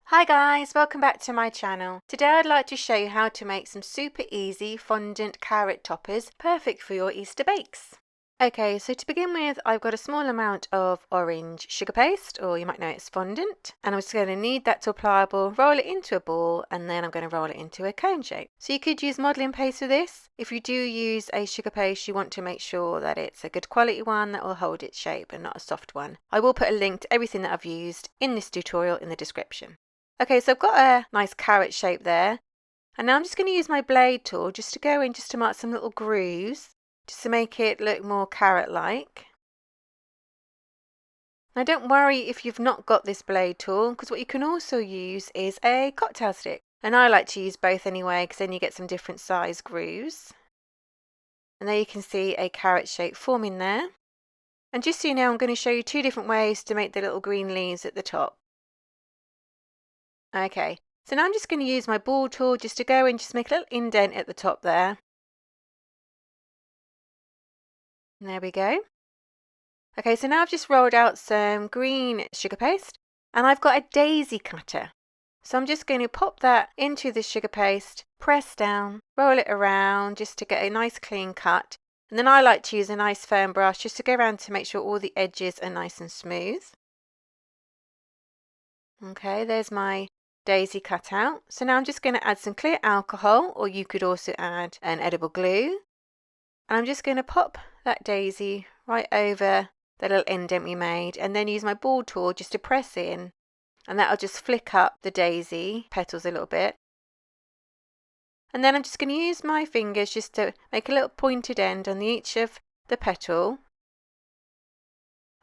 Hi guys, welcome back to my channel. Today I'd like to show you how to make some super easy fondant carrot toppers, perfect for your Easter bakes. Okay, so to begin with, I've got a small amount of orange sugar paste, or you might know it's fondant, and I'm just going to knead that till pliable, roll it into a ball, and then I'm going to roll it into a cone shape. So you could use modelling paste for this. If you do use a sugar paste, you want to make sure that it's a good quality one that will hold its shape and not a soft one. I will put a link to everything that I've used in this tutorial in the description. Okay, so I've got a nice carrot shape there, and now I'm just going to use my blade tool just to go in just to mark some little grooves, just to make it look more carrot-like. Now don't worry if you've not got this blade tool, because what you can also use is a cocktail stick. And I like to use both anyway, because then you get some different size grooves. And there you can see a carrot shape forming there. And just so you know, I'm going to show you two different ways to make the little green leaves at the top. Okay, so now I'm just going to use my ball tool just to go and just make a little indent at the top there. And there we go. Okay, so now I've just rolled out some green sugar paste, and I've got a daisy cutter. So I'm just going to pop that into the sugar paste, press down, roll it around just to get a nice clean cut. And then I like to use a nice firm brush just to go around to make sure all the edges are nice and smooth. Okay, there's my daisy cut out. So now I'm just going to add some clear alcohol, or you could also add an edible glue. And I'm just going to pop that daisy right over the little indent we made, and then use my ball tool just to press in, and that'll just flick up the daisy petals a little bit. And then I'm just going to use my fingers just to make a little pointed end on each of the petal.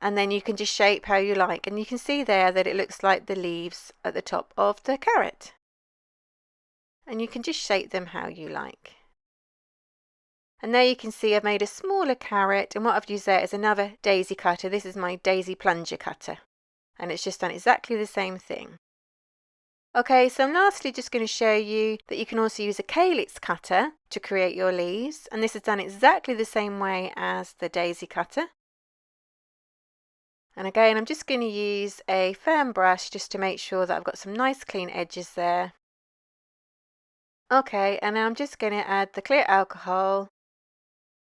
And then you can just shape how you like, and you can see there that it looks like the leaves at the top of the carrot. And you can just shape them how you like. And there you can see I've made a smaller carrot, and what I've used there is another daisy cutter. This is my daisy plunger cutter, and it's just done exactly the same thing. Okay, so I'm lastly just going to show you that you can also use a calyx cutter to create your leaves, and this is done exactly the same way as the daisy cutter. And again, I'm just going to use a firm brush just to make sure that I've got some nice clean edges there. Okay, and now I'm just going to add the clear alcohol,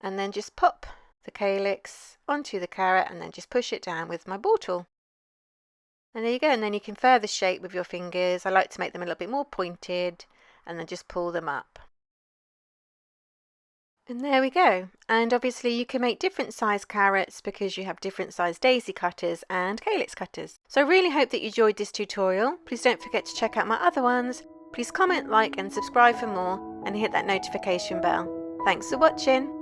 and then just pop the calyx onto the carrot, and then just push it down with my ball tool. And there you go, and then you can further shape with your fingers. I like to make them a little bit more pointed, and then just pull them up. And there we go. And obviously you can make different size carrots because you have different size daisy cutters and calyx cutters. So I really hope that you enjoyed this tutorial. Please don't forget to check out my other ones. Please comment, like and subscribe for more, and hit that notification bell. Thanks for watching.